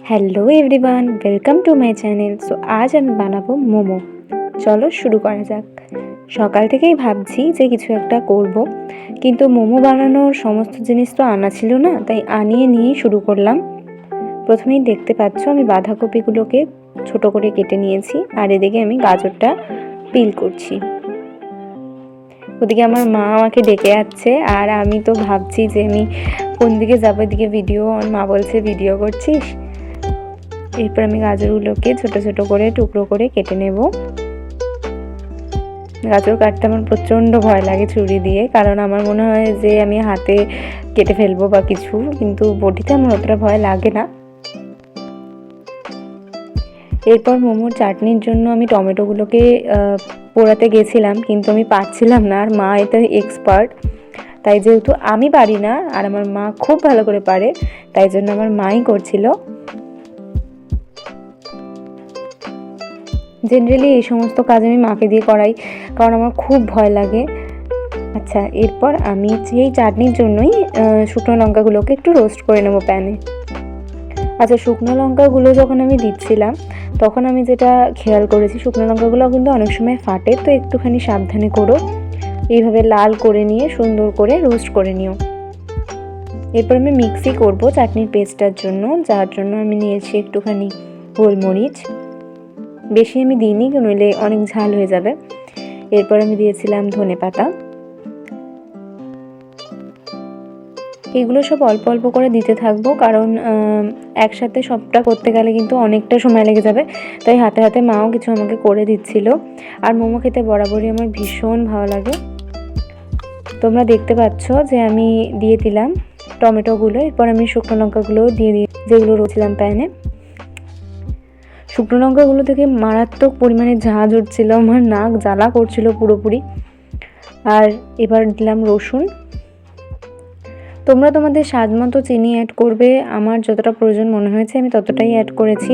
Hello everyone, welcome to my channel. So আজ আমি বানাবো মোমো। চলো শুরু করা যাক। সকাল থেকেই ভাবছি যে কিছু একটা করব, কিন্তু মোমো বানানোর সমস্ত জিনিস তো আনা ছিল না, তাই আনিয়ে নিয়েই শুরু করলাম। প্রথমেই দেখতে পাচ্ছ আমি বাঁধাকপিগুলোকে ছোট করে কেটে নিয়েছি, আর এদিকে আমি গাজরটা পিল করছি। ওদিকে আমার মা আমাকে ডেকে যাচ্ছে, আর আমি তো ভাবছি যে আমি কোন দিকে যাবো। এদিকে ভিডিও, আমার মা বলছে ভিডিও করছিস। এরপর আমি গাজরগুলোকে ছোট ছোট করে টুকরো করে কেটে নেব। গাজর কাটতে আমার প্রচণ্ড ভয় লাগে ছুরি দিয়ে, কারণ আমার মনে হয় যে আমি হাতে কেটে ফেলবো বা কিছু, কিন্তু বটিতে আমার অতটা ভয় লাগে না। এরপর মোমোর চাটনির জন্য আমি টমেটোগুলোকে পোড়াতে গেছিলাম, কিন্তু আমি পারছিলাম না, আর মা এতে এক্সপার্ট। তাই যেহেতু আমি পারি না আর আমার মা খুব ভালো করে পারে, তাই জন্য আমার মাই করছিল। জেনারেলি এই সমস্ত কাজ আমি মাকে দিয়ে করাই, কারণ আমার খুব ভয় লাগে। আচ্ছা, এরপর আমি এই চাটনির জন্যই শুকনো লঙ্কাগুলোকে একটু রোস্ট করে নেবো প্যানে। আচ্ছা, শুকনো লঙ্কাগুলো যখন আমি দিচ্ছিলাম তখন আমি যেটা খেয়াল করেছি, শুকনো লঙ্কাগুলো কিন্তু অনেক সময় ফাটে, তো একটুখানি সাবধানে করো। এইভাবে লাল করে নিয়ে সুন্দর করে রোস্ট করে নিও। এরপর আমি মিক্সি করব চাটনির পেস্টটার জন্য, যার জন্য আমি নিয়েছি একটুখানি গোলমরিচ। বেশি আমি দিইনি, নইলে অনেক ঝাল হয়ে যাবে। এরপর আমি দিয়েছিলাম ধনেপাতা। এগুলো সব অল্প অল্প করে দিতে থাকবো, কারণ একসাথে সবটা করতে গেলে কিন্তু অনেকটা সময় লেগে যাবে। তাই হাতে হাতে মাও কিছু আমাকে করে দিচ্ছিল। আর মোমো খেতে বরাবরই আমার ভীষণ ভালো লাগে। তোমরা দেখতে পাচ্ছ যে আমি দিয়ে দিলাম টমেটোগুলো। এরপর আমি শুকনো লঙ্কাগুলোও দিয়ে দিই, যেগুলো রয়েছিলাম প্যানে। শুকনো লঙ্কাগুলো থেকে মারাত্মক পরিমাণে ঝাঁঝ উঠছিল, আমার নাক জ্বালা করছিল পুরোপুরি। আর এবার দিলাম রসুন। তোমরা তোমাদের স্বাদ মতো চিনি অ্যাড করবে, আমার যতটা প্রয়োজন মনে হয়েছে আমি ততটাই অ্যাড করেছি।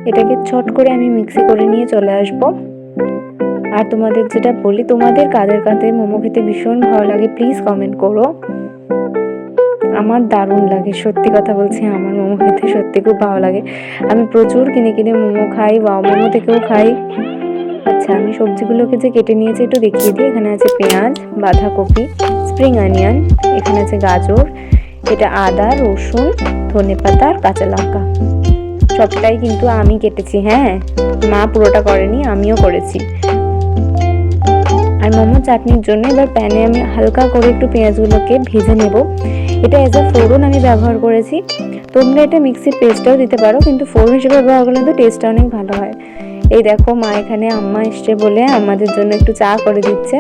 এটাকে ছট করে আমি মিক্সি করে নিয়ে চলে আসব। আর তোমাদের যেটা বলি, তোমাদের কাদের কাদের মোমো খেতে ভীষণ ভালো লাগে প্লিজ কমেন্ট করো। আমার দারুণ লাগে, সত্যি কথা বলছি, আমার মোমো খেতে সত্যি খুব ভালো লাগে। আমি প্রচুর কিনে কিনে মোমো খাই, বা মোমো থেকেও খাই। আচ্ছা, আমি সবজিগুলোকে যে কেটে নিয়েছি একটু দেখিয়ে দিই। এখানে আছে পেঁয়াজ, বাঁধাকপি, স্প্রিং অনিয়ন, এখানে আছে গাজর, এটা আদা, রসুন, ধনেপাতা আর কাঁচা লঙ্কা। সবটাই কিন্তু আমি কেটেছি, হ্যাঁ, মা পুরোটা করেনি, আমিও করেছি। আর মোমো চাটনির জন্য এবার প্যানে আমি হালকা করে একটু পেঁয়াজগুলোকে ভেজে নেব। এটা এজ আ ফোড়ন আমি ব্যবহার করেছি। তোমরা এটা মিক্সির পেস্টটাও দিতে পারো, কিন্তু ফোড়ন হিসেবে ব্যবহার করলে তো টেস্টটা অনেক ভালো হয়। এই দেখো, মা এখানে আম্মা এসছে বলে আমাদের জন্য একটু চা করে দিচ্ছে।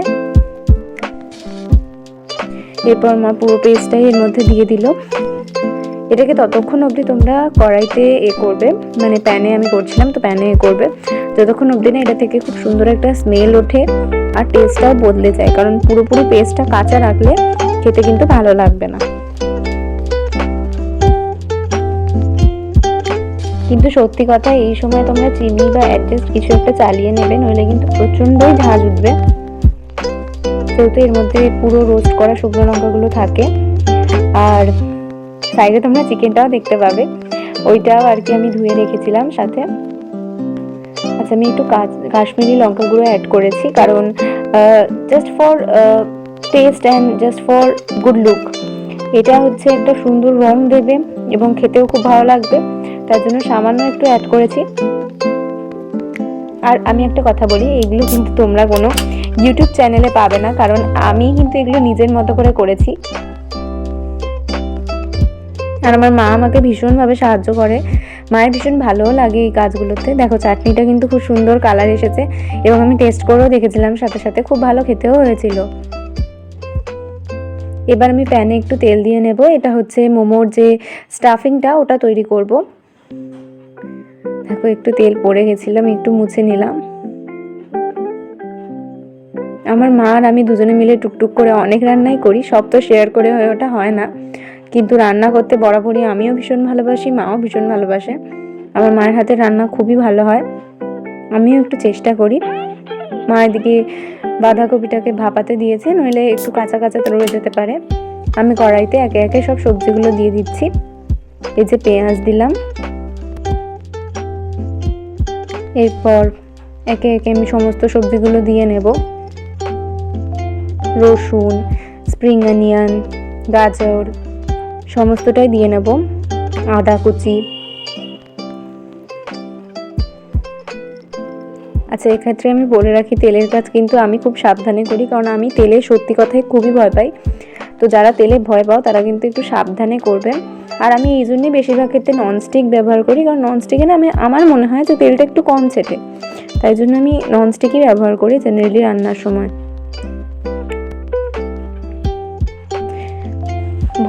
এরপর মা পুরো পেস্টটাই এর মধ্যে দিয়ে দিল। এটাকে ততক্ষণ অবধি তোমরা কড়াইতে করবে, মানে প্যানে আমি করছিলাম তো প্যানে করবে, যতক্ষণ অবধি না এটা থেকে খুব সুন্দর একটা স্মেল ওঠে আর টেস্টটাও বদলে যায়, কারণ পুরোপুরি পেস্টটা কাঁচা রাখলে খেতে কিন্তু ভালো লাগবে না। কিন্তু সত্যি কথা, এই সময় তোমরা চিনি বা অ্যাডজাস্ট কিছু একটা চালিয়ে নেবে, নইলে কিন্তু প্রচণ্ডই ঝাঁঝ উঠবে, যেহেতু এর মধ্যে পুরো রোস্ট করা শুকনো লঙ্কাগুলো থাকে। আর সাইডে তোমরা চিকেনটাও দেখতে পাবে, ওইটাও আর কি আমি ধুয়ে রেখেছিলাম সাথে। আচ্ছা, আমি একটু কাশ্মীরি লঙ্কা গুঁড়ো অ্যাড করেছি, কারণ just for test and just for good look. এটা হচ্ছে একটা সুন্দর রং দেবে এবং খেতেও খুব ভালো লাগবে, তার জন্য সামান্য একটু অ্যাড করেছি। আর আমি একটা কথা বলি, এগুলো কিন্তু তোমরা কোনো ইউটিউব চ্যানেলে পাবে না, কারণ আমি কিন্তু এগুলো নিজের মতো করে করেছি। আর আমার মা আমাকে ভীষণভাবে সাহায্য করে, মায়ের ভীষণ ভালোও লাগে এই কাজগুলোতে। দেখো, চাটনিটা কিন্তু খুব সুন্দর কালার এসেছে, এবং আমি টেস্ট করেও দেখেছিলাম সাথে সাথে, খুব ভালো খেতেও হয়েছিল। এবার আমি প্যানে একটু তেল দিয়ে নেব। এটা হচ্ছে মোমোর যে স্টাফিংটা, ওটা তৈরি করব। দেখো, একটু তেল পড়ে গেছিল, আমি একটু মুছে নিলাম। আমার মা আর আমি দুজনে মিলে টুকটুক করে অনেক রান্নাই করি, সব তো শেয়ার করে হয়ে ওঠা হয় না, কিন্তু রান্না করতে বরাবরই আমিও ভীষণ ভালোবাসি, মাও ভীষণ ভালোবাসে। আমার মায়ের হাতে রান্না খুবই ভালো হয়, আমিও একটু চেষ্টা করি। মা এদিকে বাঁধাকপিটাকে ভাপাতে দিয়েছে, নইলে একটু কাঁচা কাঁচা রয়ে যেতে পারে। আমি কড়াইতে একে একে সব সবজিগুলো দিয়ে দিচ্ছি। এই যে পেঁয়াজ দিলাম। এরপর একে একে আমি সমস্ত সবজিগুলো দিয়ে নেব। রসুন, স্প্রিং অনিয়ন, গাজর সমস্তটাই দিয়ে নেব, আদা কুচি। আচ্ছা, এক্ষেত্রে আমি বলে রাখি তেলের কাজ কিন্তু আমি খুব সাবধানে করি, কারণ আমি তেলে সত্যি কথাই খুবই ভয় পাই। তো যারা তেলে ভয় পাও তারা কিন্তু একটু সাবধানে করবেন। আর আমি এই জন্যই বেশিরভাগ ক্ষেত্রে ননস্টিক ব্যবহার করি, কারণ ননস্টিকে না আমার মনে হয় যে তেলটা একটু কম ছেটে, তাই জন্য আমি ননস্টিকই ব্যবহার করি জেনারেলি রান্নার সময়।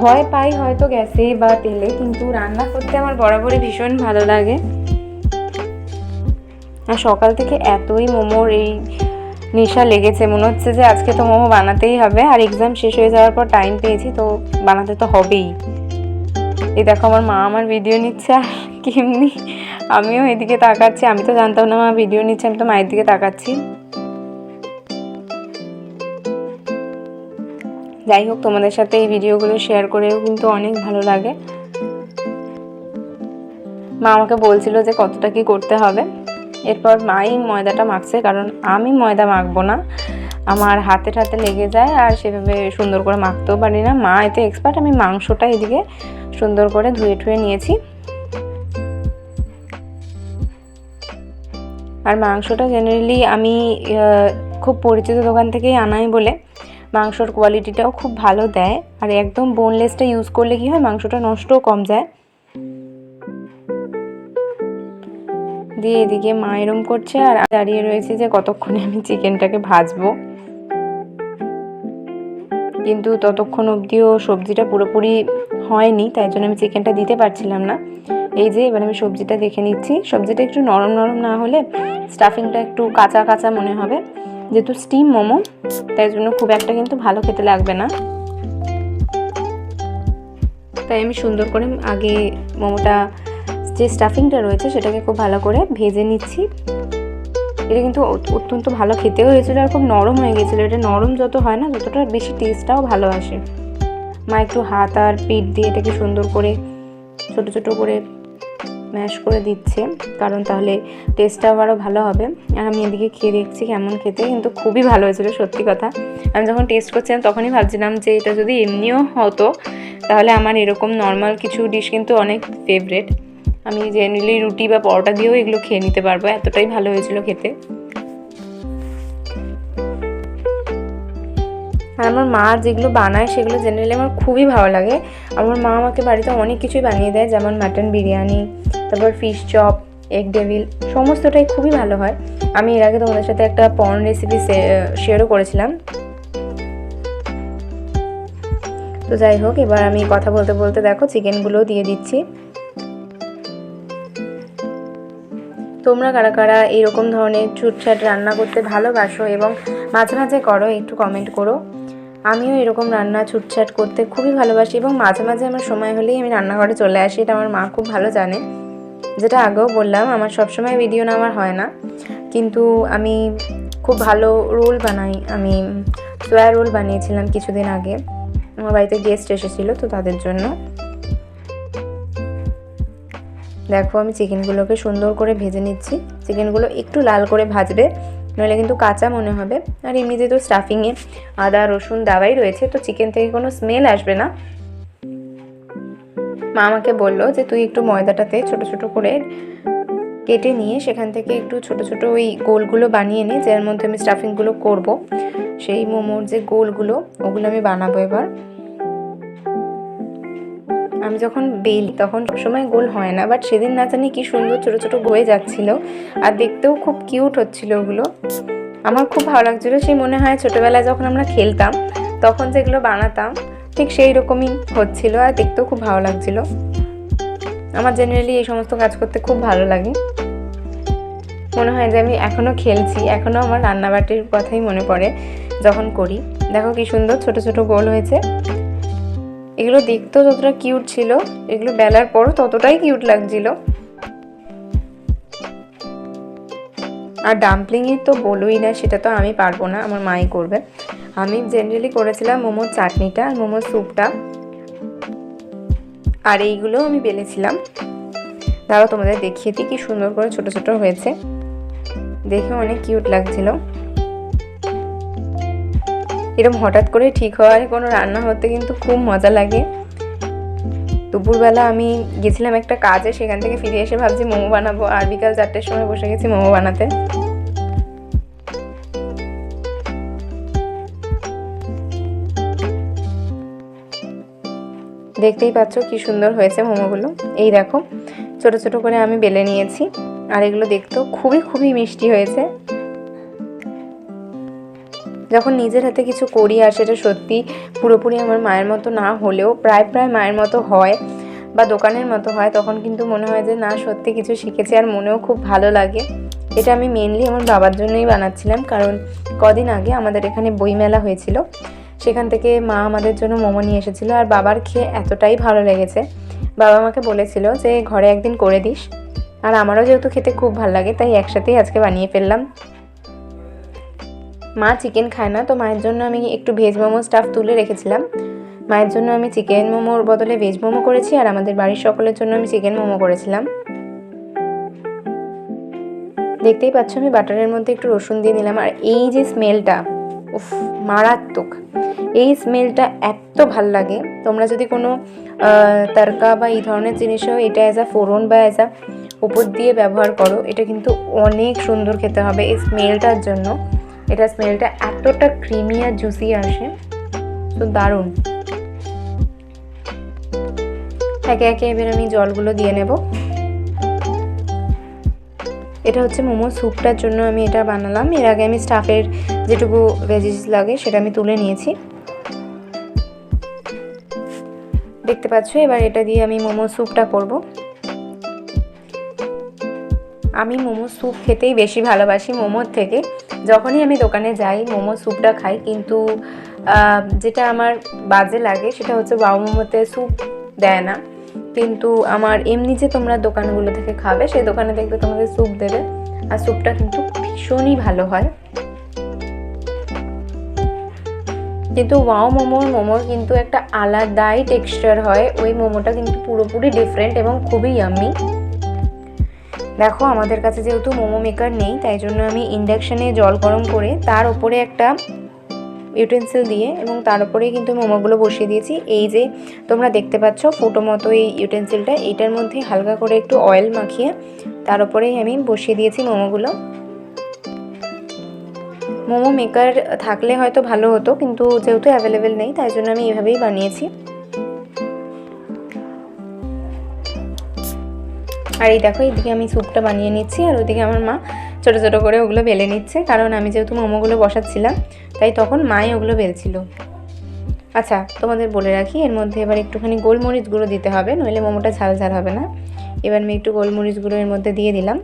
ভয় পাই হয়তো গ্যাসে বা তেলে, কিন্তু রান্না করতে আমার বরাবরই ভীষণ ভালো লাগে। আর সকাল থেকে এতই মোমোর এই নেশা লেগেছে, মনে হচ্ছে যে আজকে তো মোমো বানাতেই হবে। আর এক্সাম শেষ হয়ে যাওয়ার পর টাইম পেয়েছি, তো বানাতে তো হবেই। এই দেখো আমার মা আমার ভিডিও নিচ্ছে, আর কেমনি আমিও এদিকে তাকাচ্ছি। আমি তো জানতাম না মা ভিডিও নিচ্ছে, আমি তো মায়ের দিকে তাকাচ্ছি। যাই হোক, তোমাদের সাথে এই ভিডিওগুলো শেয়ার করেও কিন্তু অনেক ভালো লাগে। মা আমাকে বলছিল যে কতটা কি করতে হবে। এরপর মাই ময়দাটা মাখছে, কারণ আমি ময়দা মাখবো না, আমার হাতে লেগে যায় আর সেভাবে সুন্দর করে মাখতেও পারি না। মা এতে এক্সপার্ট। আমি মাংসটা এদিকে সুন্দর করে ধুয়ে ঠুয়ে নিয়েছি। আর মাংসটা জেনারেলি আমি খুব পরিচিত দোকান থেকেই আনাই বলে মাংসর কোয়ালিটিটাও খুব ভালো দেয়। আর একদম বোনলেসটা ইউজ করলে কি হয়, মাংসটা নষ্টও কম যায়। দিয়ে এদিকে মা এরম করছে, আর দাঁড়িয়ে রয়েছে যে কতক্ষণে আমি চিকেনটাকে ভাজবো। কিন্তু ততক্ষণ অবধিও সবজিটা পুরোপুরি হয়নি, তাই জন্য আমি চিকেনটা দিতে পারছিলাম না। এই যে এবার আমি সবজিটা দেখে নিচ্ছি। সবজিটা একটু নরম নরম না হলে স্টাফিংটা একটু কাঁচা কাঁচা মনে হবে, যেহেতু স্টিম মোমো, তাই জন্য খুব একটা কিন্তু ভালো খেতে লাগবে না। তাই আমি সুন্দর করে আগে মোমোটা যে স্টাফিংটা রয়েছে সেটাকে খুব ভালো করে ভেজে নিচ্ছি। এটা কিন্তু অত্যন্ত ভালো খেতেও হয়েছিল, আর খুব নরম হয়ে গেছিলো। এটা নরম যত হয় না, ততটা বেশি টেস্টটাও ভালো আসে। মা একটু হাত আর পিঠ দিয়ে এটাকে সুন্দর করে ছোট ছোট করে ম্যাশ করে দিচ্ছে, কারণ তাহলে টেস্টটাও আরও ভালো হবে। আর আমি এদিকে খেয়ে দেখছি কেমন খেতে, কিন্তু খুবই ভালো হয়েছিল সত্যি কথা। আমি যখন টেস্ট করছিলাম তখনই ভাবছিলাম যে এটা যদি এমনিও হতো তাহলে আমার এরকম নর্মাল কিছু ডিশ কিন্তু অনেক ফেভারেট। আমি জেনারেলি রুটি বা পরোটা দিয়েও এগুলো খেয়ে নিতে পারবো, এতটাই ভালো হয়েছিল খেতে। আর আমার মা যেগুলো বানায় সেগুলো জেনারেলি আমার খুবই ভালো লাগে। আমার মা আমাকে বাড়িতে অনেক কিছুই বানিয়ে দেয়, যেমন মাটন বিরিয়ানি, তারপর ফিশ চপ, এগ ডেভিল, সমস্তটাই খুবই ভালো হয়। আমি এর আগে তোমাদের সাথে একটা পর্ন রেসিপি শেয়ারও করেছিলাম। তো যাই হোক, এবার আমি কথা বলতে বলতে দেখো চিকেনগুলোও দিয়ে দিচ্ছি। তোমরা কারা কারা এরকম ধরনের ছুটছাট রান্না করতে ভালোবাসো এবং মাঝে মাঝে করো, একটু কমেন্ট করো। আমিও এরকম রান্না ছুটছাট করতে খুবই ভালোবাসি, এবং মাঝে মাঝে আমার সময় হলেই আমি রান্নাঘরে চলে আসি। এটা আমার মা খুব ভালো জানে। যেটা আগেও বললাম, আমার সবসময় ভিডিও নেওয়া হয় না, কিন্তু আমি খুব ভালো রোল বানাই। আমি সোয়া রোল বানিয়েছিলাম কিছুদিন আগে, আমার বাড়িতে গেস্ট এসেছিলো, তো তাদের জন্য। দেখো আমি চিকেনগুলোকে সুন্দর করে ভেজে নিচ্ছি। চিকেনগুলো একটু লাল করে ভাজবে, নইলে কিন্তু কাঁচা মনে হবে। আর এমনিতে তো স্টাফিংয়ে আদা রসুন দেওয়াই রয়েছে, তো চিকেন থেকে কোনো স্মেল আসবে না। মা আমাকে বললো যে তুই একটু ময়দাটাতে ছোট ছোট করে কেটে নিয়ে সেখান থেকে একটু ছোট ছোট ওই গোলগুলো বানিয়ে নিই, যার মধ্যে আমি স্টাফিংগুলো করব। সেই মোমোর যে গোলগুলো, ওগুলো আমি বানাবো এবার। আমি যখন বেলি তখন সবসময় গোল হয় না, বাট সেদিন না জানি কি সুন্দর ছোটো ছোটো হয়ে যাচ্ছিলো, আর দেখতেও খুব কিউট হচ্ছিলো ওগুলো। আমার খুব ভালো লাগছিলো। সেই মনে হয় ছোটোবেলায় যখন আমরা খেলতাম তখন যেগুলো বানাতাম ঠিক সেই রকমই হচ্ছিলো, আর দেখতেও খুব ভালো লাগছিলো। আমার জেনারেলি এই সমস্ত কাজ করতে খুব ভালো লাগে। মনে হয় যে আমি এখনও খেলছি, এখনও আমার রান্নাবাটির কথাই মনে পড়ে যখন করি। দেখো কি সুন্দর ছোট ছোট গোল হয়েছে। এগুলো দেখতেও যতটা কিউট ছিল, এগুলো বেলার পরও ততটাই কিউট লাগছিল। আর ডাম্পলিংয়ের তো বলোই না, সেটা তো আমি পারবো না, আমার মাই করবে। আমি জেনারেলি করেছিলাম মোমোর চাটনিটা আর মোমোর স্যুপটা। আর এইগুলো আমি বেলেছিলাম। তারাও তোমাদের দেখিয়ে দিই কি সুন্দর করে ছোট ছোট হয়েছে, দেখে অনেক কিউট লাগছিল। এরকম হঠাৎ করে ঠিক হওয়ার কোনো রান্না হতে কিন্তু খুব মজা লাগে। দুপুরবেলা আমি গেছিলাম একটা কাজে, সেখান থেকে ফিরে এসে ভাবছি মোমো বানাবো, আর বিকাল 4টের সময় বসে গেছি মোমো বানাতে। দেখতেই পাচ্ছ কি সুন্দর হয়েছে মোমোগুলো। এই দেখো ছোট ছোট করে আমি বেলে নিয়েছি, আর এগুলো দেখতেও খুবই খুবই মিষ্টি হয়েছে। যখন নিজের হাতে কিছু করি আর সেটা সত্যি পুরোপুরি আমার মায়ের মতো না হলেও প্রায় মায়ের মতো হয় বা দোকানের মতো হয়, তখন কিন্তু মনে হয় যে না সত্যি কিছু শিখেছি, আর মনেও খুব ভালো লাগে। এটা আমি মেনলি আমার বাবার জন্যই বানাচ্ছিলাম, কারণ কদিন আগে আমাদের এখানে বইমেলা হয়েছিল, সেখান থেকে মা আমাদের জন্য মোমো নিয়ে এসেছিলো, আর বাবার খেয়ে এতটাই ভালো লেগেছে, বাবা আমাকে বলেছিল যে ঘরে একদিন করে দিস। আর আমারও যেহেতু খেতে খুব ভালো লাগে, তাই একসাথেই আজকে বানিয়ে ফেললাম। মা চিকেন খায় না, তো মায়ের জন্য আমি একটু ভেজ মোমো স্টাফ তুলে রেখেছিলাম। মায়ের জন্য আমি চিকেন মোমোর বদলে ভেজ মোমো করেছি, আর আমাদের বাড়ির সকলের জন্য আমি চিকেন মোমো করেছিলাম। দেখতেই পাচ্ছ আমি বাটারের মধ্যে একটু রসুন দিয়ে নিলাম, আর এই যে স্মেলটা, উফ মারাত্মক। এই স্মেলটা এত ভাল লাগে। তোমরা যদি কোনো তরকা বা এই ধরনের জিনিসও এটা অ্যাজ আ ফোড়ন বা অ্যাজ আ উপর দিয়ে ব্যবহার করো, এটা কিন্তু অনেক সুন্দর খেতে হবে এই স্মেলটার জন্য। এটা স্মেলটা এতটা ক্রিমি আর জুসি আসে, তো দারুণ। একে একে এবার আমি জলগুলো দিয়ে নেব। এটা হচ্ছে মোমো স্যুপটার জন্য আমি এটা বানালাম। এর আগে আমি স্টাফের যেটুকু ভেজিস লাগে সেটা আমি তুলে নিয়েছি, দেখতে পাচ্ছ। এবার এটা দিয়ে আমি মোমো স্যুপটা করব। আমি মোমো স্যুপ খেতেই বেশি ভালোবাসি মোমোর থেকে। যখনই আমি দোকানে যাই মোমো স্যুপটা খাই, কিন্তু যেটা আমার বাজে লাগে সেটা হচ্ছে ওয়াও মোমোতে স্যুপ দেয় না। কিন্তু আমার এমনি যে তোমরা দোকানগুলো থেকে খাবে, সেই দোকানে দেখবে তোমাদের স্যুপ দেবে, আর স্যুপটা কিন্তু ভীষণই ভালো হয়। কিন্তু ওয়াও মোমোর কিন্তু একটা আলাদাই টেক্সচার হয়, ওই মোমোটা কিন্তু পুরোপুরি ডিফারেন্ট এবং খুবই ইয়াম্মি। দেখো আমাদের কাছে যেহেতু মোমো মেকার নেই, তাই জন্য আমি ইন্ডাকশানে জল গরম করে তার উপরে একটা ইউটেন্সিল দিয়ে এবং তার উপরেই কিন্তু মোমোগুলো বসিয়ে দিয়েছি। এই যে তোমরা দেখতে পাচ্ছ ফুটো মতো এই ইউটেন্সিলটা, এইটার মধ্যে হালকা করে একটু অয়েল মাখিয়ে তার উপরেই আমি বসিয়ে দিয়েছি মোমোগুলো। মোমো মেকার থাকলে হয়তো ভালো হতো, কিন্তু যেহেতু অ্যাভেলেবেল নেই তাই জন্য আমি এভাবেই বানিয়েছি। আর এই দেখো এইদিকে আমি স্যুপটা বানিয়ে নিচ্ছি, আর ওইদিকে আমার মা ছোটো ছোটো করে ওগুলো বেলে নিচ্ছে, কারণ আমি যেহেতু মোমোগুলো বসাচ্ছিলাম তাই তখন মাই ওগুলো বেলছিল। আচ্ছা তোমাদের বলে রাখি, এর মধ্যে এবার একটুখানি গোলমরিচ গুঁড়ো দিতে হবে, নইলে মোমোটা ঝাল ঝাল হবে না। এবার আমি একটু গোলমরিচ গুঁড়ো এর মধ্যে দিয়ে দিলাম।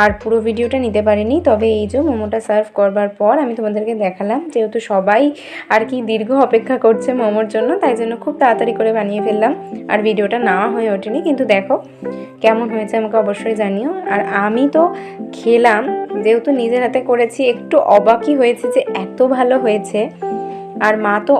আর পুরো ভিডিওটা নিতে পারিনি, তবে এই যে মোমোটা সার্ভ করবার পর আমি তোমাদেরকে দেখালাম, যেহেতু সবাই আর কি দীর্ঘ অপেক্ষা করছে মোমোর জন্য, তাই জন্য খুব তাড়াতাড়ি করে বানিয়ে ফেললাম, আর ভিডিওটা নেওয়া হয়ে ওঠেনি। কিন্তু দেখো কেমন হয়েছে আমাকে অবশ্যই জানিও। আর আমি তো খেলাম, যেহেতু নিজের হাতে করেছি, একটু অবাকই হয়েছে যে এত ভালো হয়েছে। আর মা তো